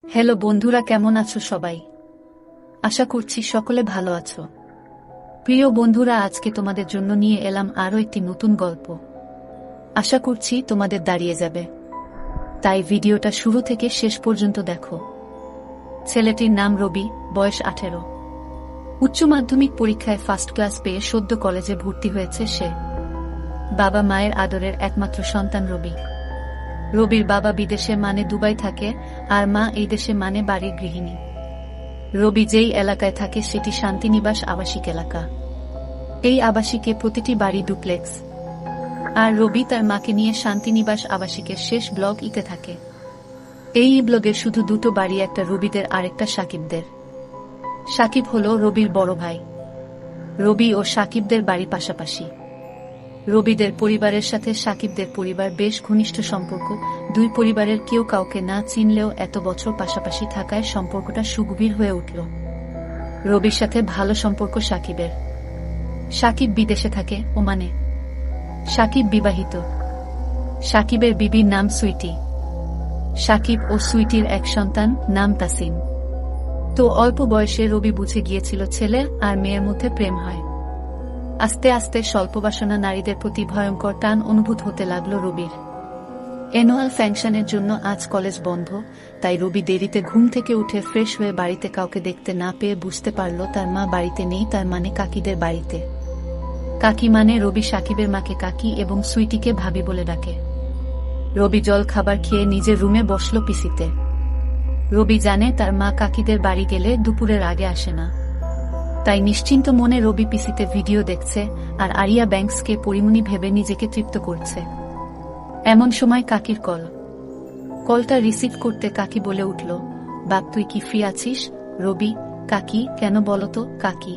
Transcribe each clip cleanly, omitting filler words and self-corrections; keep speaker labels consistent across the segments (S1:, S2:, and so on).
S1: Hello বন্ধুরা, কেমন আছো সবাই? আশা করছি সকলে ভালো আছো। প্রিয় বন্ধুরা, আজকে তোমাদের জন্য নিয়ে এলাম আরও একটি নতুন গল্প। আশা করছি তোমাদের দাঁড়িয়ে যাবে, তাই ভিডিওটা শুরু থেকে শেষ পর্যন্ত দেখো। ছেলেটির নাম রবি, বয়স 18। উচ্চ মাধ্যমিক পরীক্ষায় ফার্স্ট ক্লাস পেয়ে সদ্য কলেজে ভর্তি হয়েছে সে। বাবা মায়ের আদরের একমাত্র সন্তান রবি। রবির বাবা বিদেশে মানে দুবাই থাকে, আর মা এই দেশে মানে বাড়ির গৃহিণী। রবি যেই এলাকায় থাকে সেটি শান্তিনিবাস আবাসিক এলাকা। এই আবাসিকে প্রতিটি বাড়ি ডুপ্লেক্স। আর রবি তার মাকে নিয়ে শান্তিনিবাস আবাসিকের শেষ ব্লক ইতে থাকে। এই ব্লগের শুধু দুটো বাড়ি, একটা রবিদের আরেকটা সাকিবদের। সাকিব হলো রবির বড় ভাই। রবি ও সাকিবদের বাড়ি পাশাপাশি। রবিদের পরিবারের সাথে সাকিবদের পরিবার বেশ ঘনিষ্ঠ সম্পর্ক। দুই পরিবারের কেউ কাউকে না চিনলেও এত বছর পাশাপাশি থাকায় সম্পর্কটা সুগভীর হয়ে উঠল। রবির সাথে ভালো সম্পর্ক সাকিবের। সাকিব বিদেশে থাকে, ওমানে। সাকিব বিবাহিত। সাকিবের বিবির নাম সুইটি। সাকিব ও সুইটির এক সন্তান, নাম তাসিম। তো অল্প বয়সে রবি বুঝে গিয়েছিল ছেলে আর মেয়ের মধ্যে প্রেম হয়। আস্তে আস্তে স্বল্পবাসনা নারীদের প্রতি ভয়ঙ্কর টান অনুভূত হতে লাগল রবির। অ্যানুয়াল ফাংশনের জন্য আজ কলেজ বন্ধ, তাই রবি দেরিতে ঘুম থেকে উঠে ফ্রেশ হয়ে বাড়িতে কাউকে দেখতে না পেয়ে বুঝতে পারল তার মা বাড়িতে নেই, তার মানে কাকিদের বাড়িতে। কাকি মানে রবি সাকিবের মাকে কাকি এবং সুইটিকে ভাবি বলে ডাকে। রবি জল খাবার খেয়ে নিজের রুমে বসল পিসিতে। রবি জানে তার মা কাকিদের বাড়ি গেলে দুপুরের আগে আসে না, তাই নিশ্চিন্ত মনে রবি পিসিতে ভিডিও দেখছে আর আরিয়া ব্যাংকসকে পরিমণি ভেবে নিজেকে তৃপ্ত করছে। এমন সময় কাকির কল। কলটা রিসিভ করতে কাকি বলে উঠল, বাপ তুই কি ফ্রি আছিস? রবি, কাকি, কেন বলতো? কাকি,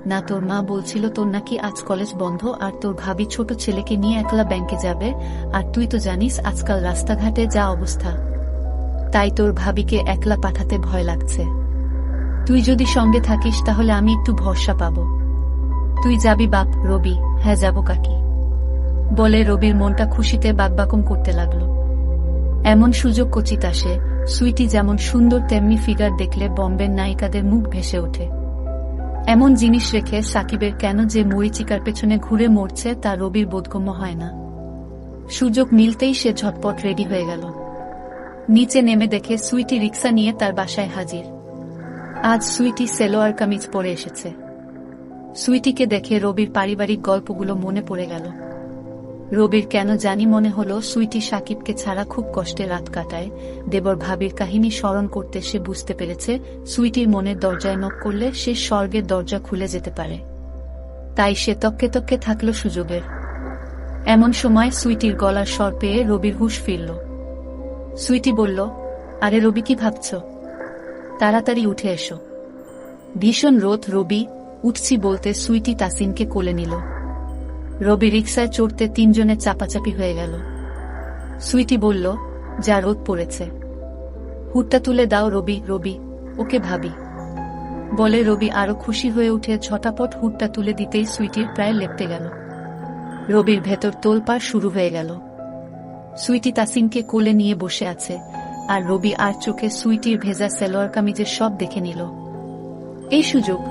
S1: না তোর মা বলছিল তোর নাকি আজ কলেজ বন্ধ আর তোর ভাবি ছোট ছেলেকে নিয়ে একলা ব্যাংকে যাবে, আর তুই তো জানিস আজকাল রাস্তাঘাটে যা অবস্থা, তাই তোর ভাবিকে একলা পাঠাতে ভয় লাগছে। তুই যদি সঙ্গে থাকিস তাহলে আমি একটু ভরসা পাব। তুই যাবি বাপ? রবি, হ্যাঁ যাব কাকি বলে রবির মনটা খুশিতে বাকবাকম করতে লাগলো। এমন সুযোগ কচিত আসে। সুইটি যেমন সুন্দর তেমনি ফিগার দেখলে বম্বের নায়িকাদের মুখ ভেসে ওঠে। এমন জিনিস রেখে সাকিবের কেন যে মরিচিকার পেছনে ঘুরে মরছে তা রবির বোধগম্য হয় না। সুযোগ মিলতেই সে ঝটপট রেডি হয়ে গেল। নিচে নেমে দেখে সুইটি রিক্সা নিয়ে তার বাসায় হাজির। আজ সুইটি সেলোয়ার কামিজ পরে এসেছে। সুইটিকে দেখে রবির পারিবারিক গল্পগুলো মনে পড়ে গেল। রবির কেন জানি মনে হলো সুইটি সাকিবকে ছাড়া খুব কষ্টে রাত কাটায়। দেবর ভাবির কাহিনী স্মরণ করতে সে বুঝতে পেরেছে সুইটির মনের দরজায় নক করলে সে স্বর্গের দরজা খুলে যেতে পারে। তাই সে তককে তককে থাকল সুযোগের। এমন সময় সুইটির গলার স্বর পেয়ে রবির হুঁশ ফিরল। সুইটি বলল, আরে রবি, কি ভাবছ? তাড়াতাড়ি উঠে এসো, ভীষণ রোদ। রবি, উঠছি বলতে সুইটি তাসিনকে কোলে নিল। রবি রিক্সায় চড়তে তিনজনে চাপাচাপি হয়ে গেল। সুইটি বলল, যা রোদ পড়েছে, হুডটা তুলে দাও। রবি, রবি, ওকে ভাবি বলে রবি আরো খুশি হয়ে উঠে ঝটাপট হুডটা তুলে দিতেই সুইটির প্রায় লেপ্টে গেল। রবির ভেতর তোলপাড় শুরু হয়ে গেল। সুইটি তাসিনকে কোলে নিয়ে বসে আছে, আর রবি আর চোখে সুইটির ভেজা সেলোয়ার কামিজের সব দেখে নিল। এই সুযোগ।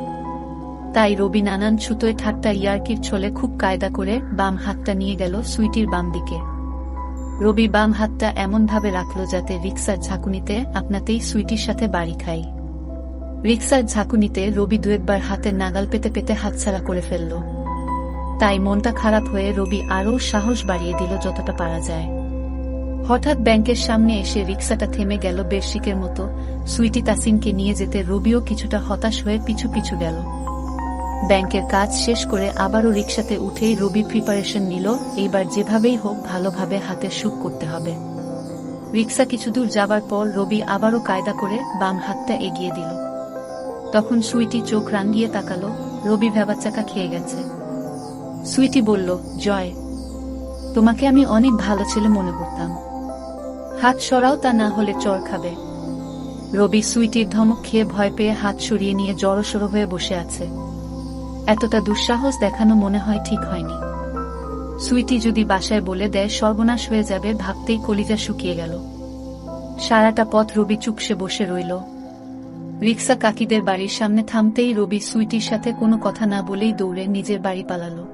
S1: তাই রবি নানান ছুতোয় ঠাট্টা ইয়ার্কির ছলে খুব কায়দা করে বাম হাতটা নিয়ে গেল সুইটির বাম দিকে। রবি বাম হাতটা এমন ভাবে রাখল যাতে রিক্সার ঝাঁকুনিতে আপনাতেই সুইটির সাথে বাড়ি খাই। রিক্সার ঝাঁকুনিতে রবি দু একবার হাতের নাগাল পেতে পেতে হাতছাড়া করে ফেলল। তাই মনটা খারাপ হয়ে রবি আরও সাহস বাড়িয়ে দিল যতটা পারা যায়। হঠাৎ ব্যাংকের সামনে এসে রিক্সাটা থেমে গেল বেশিকের মতো। সুইটি তাসিনকে নিয়ে যেতে রবিও কিছুটা হতাশ হয়ে পিছু পিছু গেল। ব্যাংকের কাজ শেষ করে আবারও রিক্সাতে উঠেই রবি প্রিপারেশন নিল, এইবার যেভাবেই হোক ভালোভাবে হাতের সুখ করতে হবে। রিক্সা কিছু দূর যাবার পর রবি আবারও কায়দা করে বাম হাতটা এগিয়ে দিল। তখন সুইটি চোখ রাঙিয়ে তাকালো। রবি ভেবাচাকা খেয়ে গেছে। সুইটি বলল, জয়, তোমাকে আমি অনেক ভালো ছেলে মনে করতাম, হাত সরাও, তা না হলে চড় খাবে। রবি সুইটির ধমক খেয়ে ভয় পেয়ে হাত সরিয়ে নিয়ে জড়সড় হয়ে বসে আছে। এতটা দুঃসাহস দেখানো মনে হয় ঠিক হয়নি। সুইটি যদি বাসায় বলে দেয় সর্বনাশ হয়ে যাবে ভাবতেই কলিজা শুকিয়ে গেল। সারাটা পথ রবি চুপসে বসে রইল। রিক্সা কাকিদের বাড়ির সামনে থামতেই রবি সুইটির সাথে কোনো কথা না বলেই দৌড়ে নিজের বাড়ি পালালো।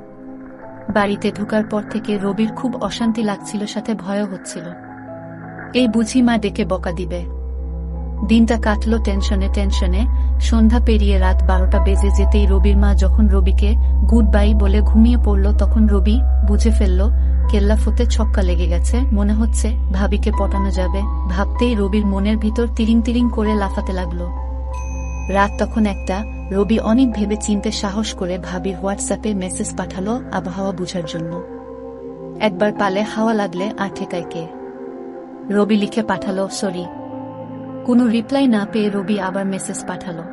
S1: বাড়িতে ঢোকার পর থেকে রবির খুব অশান্তি লাগছিল, সাথে ভয়ও হচ্ছিল। এই বুঝি মা ডেকে বকা দিবে। দিনটা কাটলো টেনশনে টেনশনে। সন্ধ্যা পেরিয়ে রাত 12টা বেজে যেতেই রবির মা যখন রবিকে গুড বাই বলে ঘুমিয়ে পড়ল, তখন রবি বুঝে ফেলল কেল্লা ফতে ছক্কা লেগে গেছে। মনে হচ্ছে ভাবিকে পটানো যাবে। ভাবতেই রবির মনের ভিতর তিরিং তিরিং করে লাফাতে লাগলো। রাত তখন 1টা। রবি অনেক ভেবে চিনতে সাহস করে ভাবির হোয়াটসঅ্যাপে মেসেজ পাঠালো আবহাওয়া বুঝার জন্য। একবার পালে হাওয়া লাগলে আর ঠেকায় কে। রবি লিখে পাঠালো সরি। কোনো রিপ্লাই না পেয়ে রবি আবার মেসেজ পাঠালো,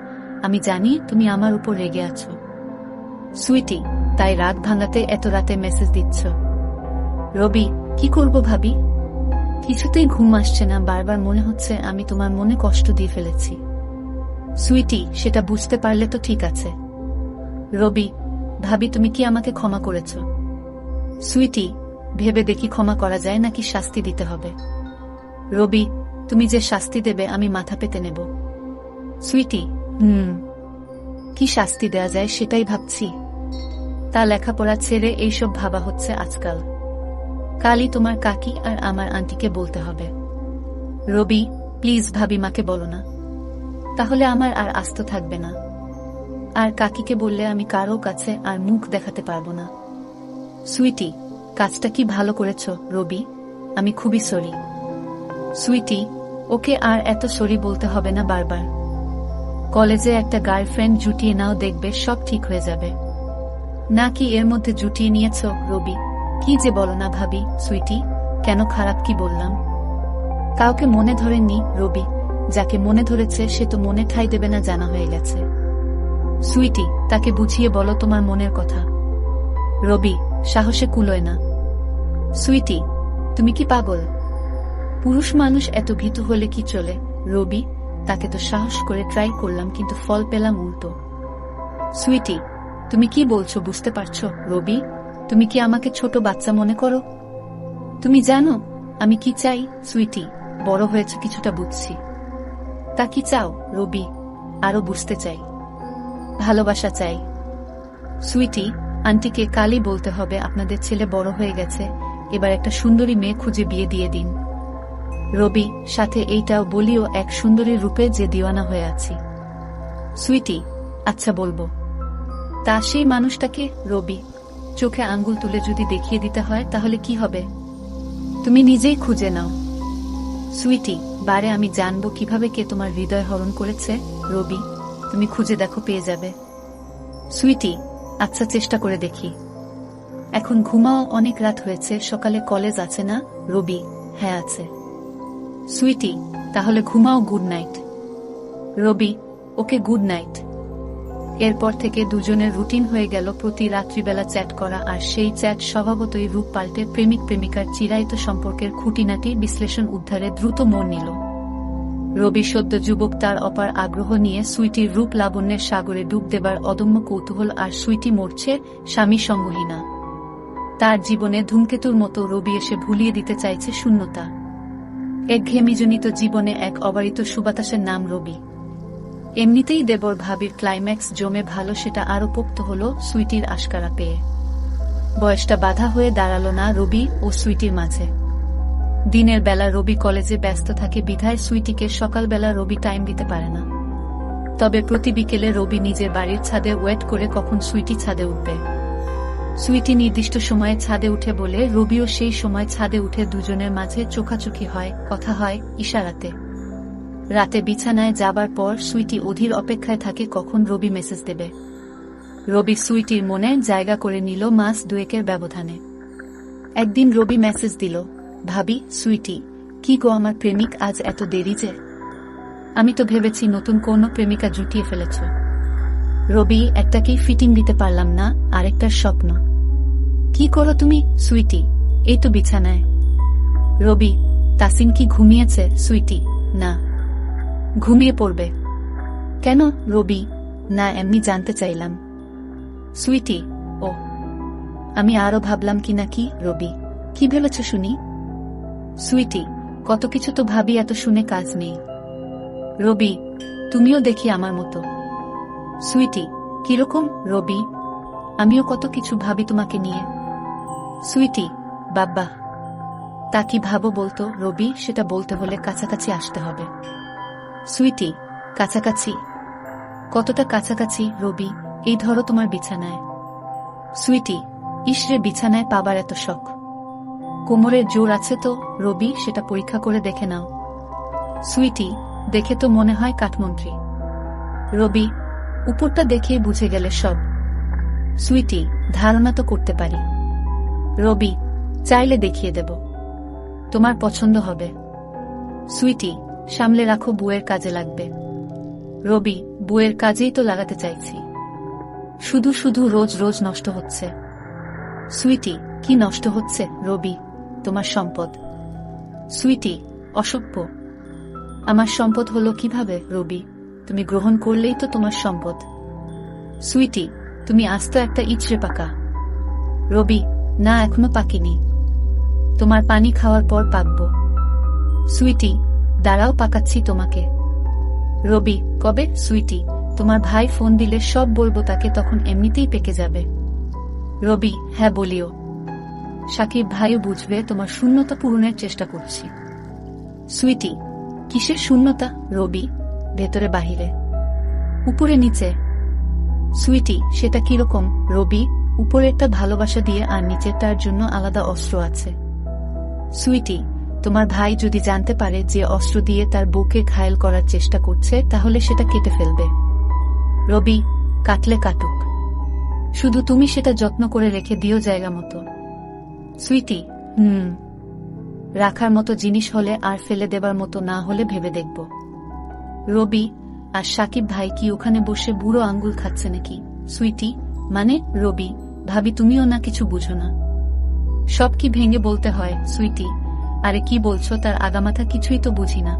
S1: আমি জানি তুমি আমার উপর রেগে আছো সুইটি, তাই রাত ভাঙাতে এত রাতে মেসেজ দিচ্ছ। রবি, কি করব ভাবি, কিছুতেই ঘুম আসছে না, বারবার মনে হচ্ছে আমি তোমার মনে কষ্ট দিয়ে ফেলেছি। সুইটি, সেটা বুঝতে পারলে তো ঠিক আছে। রবি, ভাবি তুমি কি আমাকে ক্ষমা করেছ? সুইটি, ভেবে দেখি ক্ষমা করা যায় নাকি শাস্তি দিতে হবে। রবি, তুমি যে শাস্তি দেবে আমি মাথা পেতে নেব। সুইটি, কি শাস্তি দেয়া যায় সেটাই ভাবছি। তা লেখাপড়া ছেড়ে এইসব ভাবা হচ্ছে আজকাল। কালই তোমার কাকি আর আমার আন্টিকে বলতে হবে। রবি, প্লিজ ভাবি মাকে বলো না, তাহলে আমার আর আস্ত থাকবে না। আর কাকিকে বললে আমি কারো কাছে আর মুখ দেখাতে পারবো না। সুইটি, কাজটা কি ভালো করেছ রবি, আমি খুবই সরি। সুইটি, ওকে আর এত সরি বলতে হবে না বারবার। কলেজে একটা গার্লফ্রেন্ড জুটিয়ে নাও, দেখবে সব ঠিক হয়ে যাবে। নাকি এর মধ্যে জুটিয়ে নিয়েছ? রবি, কি যে বলো না ভাবি। সুইটি, কেন, খারাপ কি বললাম? কাউকে মনে ধরেননি রবি, যাকে মনে ধরেছে সে তো মনে ঠাঁই দেবে না, জানা হয়ে গেছে। সুইটি, তাকে বুঝিয়ে বলো তোমার মনের কথা। রবি, সাহসে কুলোয় না। সুইটি, তুমি কি পাগল? পুরুষ মানুষ এত ভীতু হলে কি চলে? রবি, তাকে তো সাহস করে ট্রাই করলাম কিন্তু ফল পেলাম উল্টো। সুইটি, তুমি কি বলছো বুঝতে পারছো? রবি, তুমি কি আমাকে ছোট বাচ্চা মনে করো? তুমি জানো আমি কি চাই? সুইটি, বড় হয়েছে কিছুটা বুঝছি। তা কি চাও রবি? আরো বুঝতে চাই, ভালোবাসা চাই। সুইটি, আন্টিকে কালই বলতে হবে আপনাদের ছেলে বড় হয়ে গেছে, এবার একটা সুন্দরী মেয়ে খুঁজে বিয়ে দিয়ে দিন। রবি, সাথে এইটাও বলিও এক সুন্দরী রূপে যে দিওয়ানা হয়ে আছি। সুইটি, আচ্ছা বলবো। তা সেই মানুষটাকে? রবি, চোখে আঙ্গুল তুলে যদি দেখিয়ে দিতে হয় তাহলে কি হবে? তুমি নিজেই খুঁজে নাও। সুইটি, বারে আমি জানবো কিভাবে কে তোমার হৃদয় হরণ করেছে? রবি, তুমি খুঁজে দেখো, পেয়ে যাবে। সুইটি, আচ্ছা চেষ্টা করে দেখি। এখন ঘুমাও, অনেক রাত হয়েছে, সকালে কলেজ আছে না? রবি, হ্যাঁ আছে। সুইটি, তাহলে ঘুমাও, গুড নাইট। রবি, ওকে গুড নাইট। এরপর থেকে দুজনের রুটিন হয়ে গেল প্রতি রাত্রিবেলা চ্যাট করা, আর সেই চ্যাট স্বভাবতই রূপ পাল্টে প্রেমিক প্রেমিকার চিরায়ত সম্পর্কের খুঁটিনাটি বিশ্লেষণ উদ্ধারে দ্রুত মোড় নিল। রবি সদ্য যুবক, তার অপার আগ্রহ নিয়ে সুইটির রূপ লাবণ্যের সাগরে ডুব দেবার অদম্য কৌতূহল, আর সুইটি মরছে স্বামী সঙ্গহীনা। তার জীবনে ধূমকেতুর মতো রবি এসে ভুলিয়ে দিতে চাইছে শূন্যতা। একঘেয়েমিজনিত জীবনে এক অবারিত সুবাতাসের নাম রবি। এমনিতেই দেবর ভাবির ক্লাইম্যাক্স জমে ভালো, সেটা আরো পোক্ত হল সুইটির আশকারা পেয়ে। বয়সটা বাধা হয়ে দাঁড়ালো না রবি ও সুইটির মাঝে। দিনের বেলা রবি কলেজে ব্যস্ত থাকে বিধায় সুইটিকে সকালবেলা রবি টাইম দিতে পারে না। তবে প্রতি বিকেলে রবি নিজের বাড়ির ছাদে ওয়েট করে কখন সুইটি ছাদে উঠবে। সুইটি নির্দিষ্ট সময়ে ছাদে উঠে বলে রবিও সেই সময় ছাদে উঠে, দুজনের মাঝে চোখাচোখি হয়, কথা হয় ইশারাতে। রাতে বিছানায় যাবার পর সুইটি অধীর অপেক্ষায় থাকে কখন রবি মেসেজ দেবে। রবি সুইটির মনে জায়গা করে নিল মাস দুয়েকের ব্যবধানে। একদিন রবি মেসেজ দিল, ভাবি, সুইটি, কি গো আমার প্রেমিক, আজ এত দেরি যে? আমি তো ভেবেছি নতুন কোন প্রেমিকা জুটিয়ে ফেলেছ। রবি, একটাকেই ফিটিং দিতে পারলাম না, আরেকটার স্বপ্ন। কি করো তুমি? সুইটি, এই তো বিছানায়। রবি, তাসিন কি ঘুমিয়েছে? সুইটি, না, ঘুমিয়ে পড়বে। কেন? রবি, না, এমনি জানতে চাইলাম। সুইটি, ও, আমি আরো ভাবলাম কি নাকি। রবি, কি ভেবেছ শুনি? সুইটি, কত কিছু তো ভাবি, এত শুনে কাজ নেই। রবি, তুমিও দেখি আমার মতো। সুইটি, কিরকম রবি? আমিও কত কিছু ভাবি তোমাকে নিয়ে। সুইটি, বাব্বা, তা কি ভাবো বলতো রবি? সেটা বলতে হলে কাছাকাছি আসতে হবে। সুইটি, কাছাকাছি? কতটা কাছাকাছি রবি? এই ধরো তোমার বিছানায়। সুইটি, ইসরে, বিছানায় পাবার এত শখ? কোমরের জোর আছে তো রবি? সেটা পরীক্ষা করে দেখে নাও। সুইটি, দেখে তো মনে হয় কাঠমন্ত্রী। রবি, উপরটা দেখেই বুঝে গেলে সব। সুইটি, ধারণা তো করতে পারি। রবি, চাইলে দেখিয়ে দেব, তোমার পছন্দ হবে। সুইটি, সামলে রাখো, বুয়ের কাজে লাগবে। রবি, বুয়ের কাজেই তো লাগাতে চাইছি, শুধু শুধু রোজ রোজ নষ্ট হচ্ছে। সুইটি, কি নষ্ট হচ্ছে রবি? তোমার সম্পদ। সুইটি, অসভ্য। আমার সম্পদ হলো কিভাবে রবি? তুমি গ্রহণ করলেই তো তোমার সম্পদ। সুইটি, তুমি আস্ত একটা ইচড়ে পাকা। রবি, না, এখনো পাকিনি, তোমার পানি খাওয়ার পর পাকব। সুইটি, দাঁড়াও, পাকাচ্ছি তোমাকে। রবি, কবে? সুইটি, তোমার ভাই ফোন দিলে সব বলবো তাকে, তখন এমনিতেই পেকে যাবে। রবি, হ্যাঁ বলিও। সাকিব ভাইও বুঝবে তোমার শূন্যতা পূরণের চেষ্টা করছি। সুইটি, কিসের শূন্যতা রবি? ভেতরে বাহিরে, উপরে নিচে। সুইটি, সেটা কিরকম রবি? উপরেরটা ভালোবাসা দিয়ে, আর নিচেরটার জন্য আলাদা অস্ত্র আছে। সুইটি, তোমার ভাই যদি জানতে পারে যে অস্ত্র দিয়ে তার বউকে ঘায়েল করার চেষ্টা করছে, তাহলে সেটা কেটে ফেলবে। রবি, কাটলে কাটুক, শুধু তুমি সেটা যত্ন করে রেখে দিও জায়গা মতো। সুইটি, রাখার মতো জিনিস হলে, আর ফেলে দেবার মতো না হলে ভেবে দেখব। রবি, আর সাকিব ভাই কি ওখানে বসে বুড়ো আঙ্গুল খাচ্ছে নাকি? সুইটি, মানে রবি, ভাবি তুমিও না কিছু বুঝো না, সব কি ভেঙে বলতে হয়? সুইটি, আরে কি বলছো, তার আগামাথা কিছুই তো বুঝি না।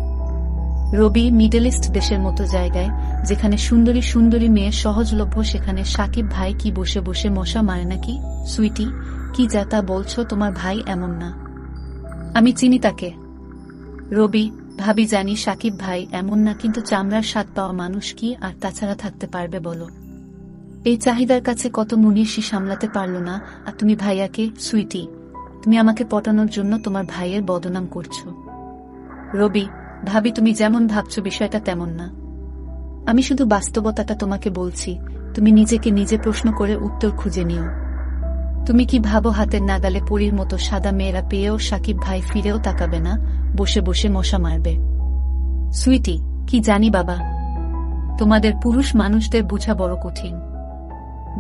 S1: রবি, মিডল ইস্ট দেশের মতো জায়গায়, যেখানে সুন্দরী সুন্দরী মেয়ে সহজলভ্য, সেখানে সাকিব ভাই কি বসে বসে মশা মারে নাকি? সুইটি, কি যা তা বলছো, তোমার ভাই এমন না, আমি চিনি তাকে। রবি, ভাবি জানি সাকিব ভাই এমন না, কিন্তু চামড়ার স্বাদ পাওয়া মানুষ কি আর তাছাড়া থাকতে পারবে বলো? এই চাহিদার কাছে কত মুনিশি সামলাতে পারল না, আর তুমি ভাইয়াকে। সুইটি, তুমি আমাকে পটানোর জন্য তোমার ভাইয়ের বদনাম করছো। রবি, ভাবি তুমি যেমন ভাবছো বিষয়টা তেমন না, আমি শুধু বাস্তবতাটা তোমাকে বলছি, তুমি নিজেকে নিজে প্রশ্ন করে উত্তর খুঁজে নিও। তুমি কি ভাবো হাতের নাগালে পরীর মতো সাদা মেয়েরা পেয়েও সাকিব ভাই ফিরেও তাকাবে না, বসে বসে মশা মারবে? সুইটি, কি জানি বাবা, তোমাদের পুরুষ মানুষদের বোঝা বড় কঠিন,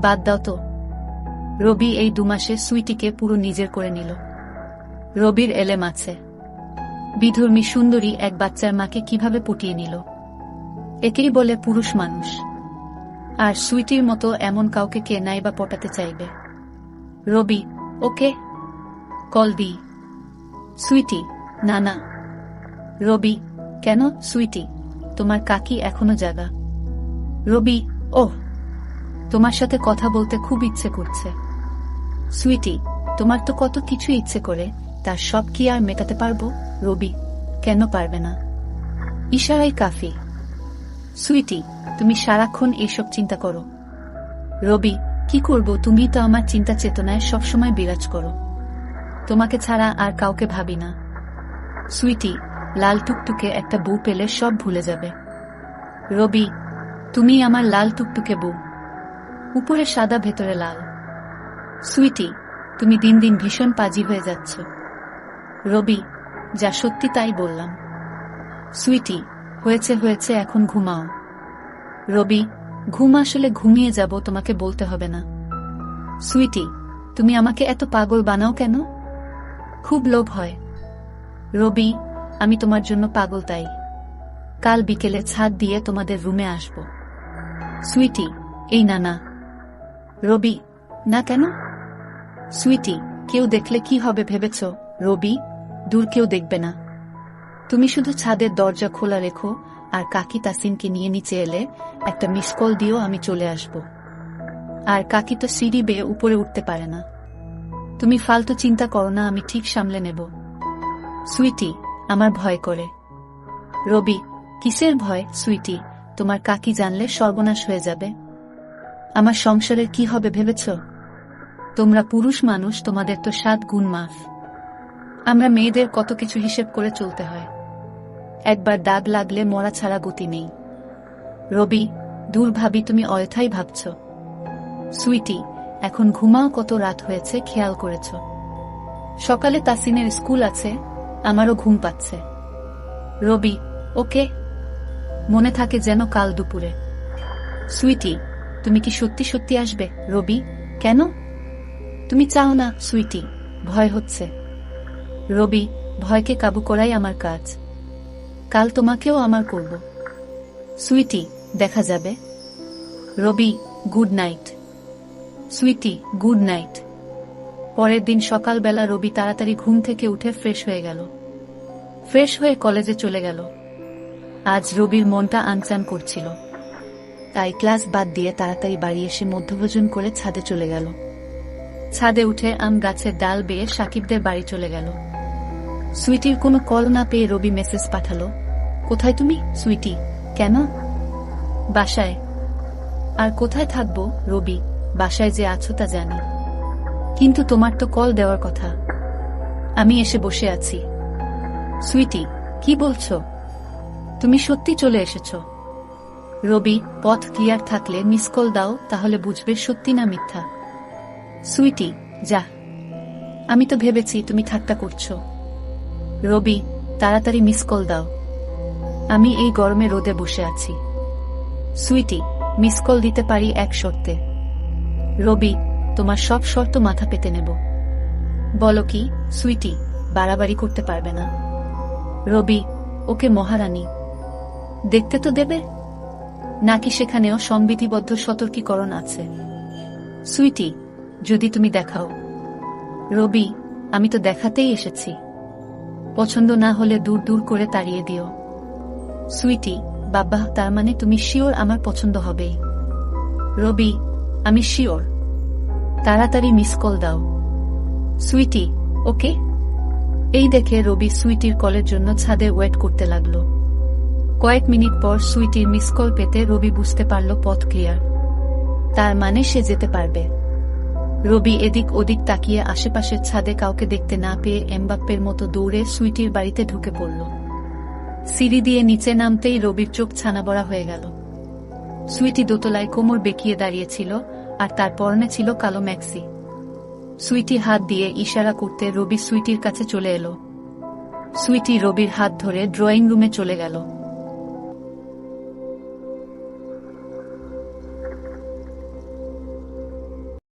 S1: বাদ দাও তো। রবি এই 2 মাসে সুইটিকে পুরো নিজের করে নিল। রবির এলেম আছে, বিধর্মী সুন্দরী এক বাচ্চার মাকে কিভাবে পটিয়ে নিল, একেই বলে পুরুষ মানুষ। আর সুইটির মতো এমন কাউকে কে নাই বা পটাতে চাইবে? রবি, ওকে কল দি। সুইটি, না না। রবি, কেন? সুইটি, তোমার কাকি এখনো জাগা। রবি, ওহ, তোমার সাথে কথা বলতে খুব ইচ্ছে করছে। সুইটি, তোমার তো কত কিছু ইচ্ছে করে, তার সব কি আর মেটাতে পারবো? রবি, কেন পারবে না? ইশারাই কাফি। সুইটি, তুমি সারাক্ষণ এইসব চিন্তা করো। রবি, কি করব, তুমি তো আমার চিন্তা চেতনায় সবসময় বিরাজ করো, তোমাকে ছাড়া আর কাউকে ভাবি না। সুইটি, লাল টুকটুকে একটা বউ পেলে সব ভুলে যাবে। রবি, তুমি আমার লাল টুকটুকে বউ, উপরে সাদা ভেতরে লাল। সুইটি, তুমি দিন দিন ভীষণ পাজি হয়ে যাচ্ছ। রবি, যা সত্যি তাই বললাম। সুইটি, হয়েছে হয়েছে, এখন ঘুমাও। রবি, ঘুম আসলে ঘুমিয়ে যাব, তোমাকে বলতে হবে না। সুইটি, তুমি আমাকে এত পাগল বানাও কেন? খুব লোভ হয়। রবি, আমি তোমার জন্য পাগল, তাই কাল বিকেলে ছাদ দিয়ে তোমাদের রুমে আসব। সুইটি, এই না না। রবি, না কেন? সুইটি, কেউ দেখলে কি হবে ভেবেছ? রবি, দূর কেউ দেখবে না, তুমি শুধু ছাদের দরজা খোলা রেখো, আর কাকি তাসিনকে নিয়ে নিচে এলে একটা মিস কল দিও, আমি চলে আসব। আর কাকি তো সিঁড়ি বেয়ে উপরে উঠতে পারে না, তুমি ফালতু চিন্তা করো না, আমি ঠিক সামলে নেব। সুইটি, আমার ভয় করে। রবি, কিসের ভয় সুইটি? তোমার কাকি জানলে সর্বনাশ হয়ে যাবে। আমার সংসারের কি হবে ভেবেছ? তোমরা পুরুষ মানুষ, তোমাদের তো 7 গুণ মাফ। আমরা মেয়েদের কত কিছু হিসেব করে চলতে হয়। একবার দাগ লাগলে মরা ছাড়া গতি নেই। রবি, দূর ভাবি, তুমি অযথাই ভাবছ। সুইটি, এখন ঘুমাও, কত রাত হয়েছে খেয়াল করেছ? সকালে তাসিনের স্কুল আছে, আমারও ঘুম পাচ্ছে। রবি, ওকে, মনে থাকে যেন কাল দুপুরে। সুইটি, তুমি কি সত্যি সত্যি আসবে? রবি, কেন? তুমি চাও না? সুইটি, ভয় হচ্ছে। রবি, ভয়কে কাবু করাই আমার কাজ। কাল তোমাকেও আমার করব। সুইটি, দেখা যাবে। Robi, good night. Sweety, good night. পরের দিন সকালবেলা রবি তাড়াতাড়ি ঘুম থেকে উঠে ফ্রেশ হয়ে গেল। ফ্রেশ হয়ে কলেজে চলে গেল। আজ রবির মনটা আনচান করছিল, তাই ক্লাস বাদ দিয়ে তাড়াতাড়ি বাড়ি এসে মধ্যভোজন করে ছাদে চলে গেল। ছাদে উঠে আম গাছের ডাল বেয়ে সাকিবদের বাড়ি চলে গেল। সুইটির কোনো কল না পেয়ে রবি মেসেজ পাঠালো, কোথায় তুমি? সুইটি, কেন? বাসায়। আর কোথায় থাকবো রবি? বাসায় যে আছো তা জানি, কিন্তু তোমার তো কল দেওয়ার কথা। আমি এসে বসে আছি। সুইটি, কি বলছো? তুমি সত্যি চলে এসেছো? রবি, পথ ক্লিয়ার থাকলে মিস কল দাও, তাহলে বুঝবে সত্যি না মিথ্যা। সুইটি, যা, আমি তো ভেবেছি তুমি ঠাট্টা করছো। রবি, তাড়াতাড়ি মিস কল দাও, আমি এই গরমে রোদে বসে আছি। সুইটি, মিস কল দিতে পারি এক শর্তে। রবি, তোমার সব শর্ত মাথা পেতে নেব। বলো কি? সুইটি, বাড়াবাড়ি করতে পারবে না। রবি, ওকে মহারানী। দেখতে তো দেবে নাকি সেখানেও সংবিধিবদ্ধ সতর্কীকরণ আছে? সুইটি, যদি তুমি দেখাও। রবি, আমি তো দেখাতেই এসেছি। পছন্দ না হলে দূর দূর করে তাড়িয়ে দিও। সুইটি, বাবা, তার মানে তুমি শিওর আমার পছন্দ হবেই? রবি, আমি শিওর। তাড়াতাড়ি মিস কল দাও। সুইটি, ওকে। এই দেখে রবি সুইটির কলের জন্য ছাদে ওয়েট করতে লাগলো। কয়েক মিনিট পর সুইটির মিস কল পেতে রবি বুঝতে পারল পথ ক্লিয়ার, তার মানে সে যেতে পারবে। রবি এদিক ওদিক তাকিয়ে আশেপাশের ছাদে কাউকে দেখতে না পেয়ে এমবাপ্পের মতো দৌড়ে সুইটির বাড়িতে ঢুকে পড়ল। সিঁড়ি দিয়ে নিচে নামতেই রবির চোখ ছানাবড়া হয়ে গেল। সুইটি দোতলায় কোমর বেঁকিয়ে দাঁড়িয়েছিল, আর তার পরনে ছিল কালো ম্যাক্সি। সুইটি হাত দিয়ে ইশারা করতে রবি সুইটির কাছে চলে এলো। সুইটি রবির হাত ধরে ড্রয়িং রুমে চলে গেল।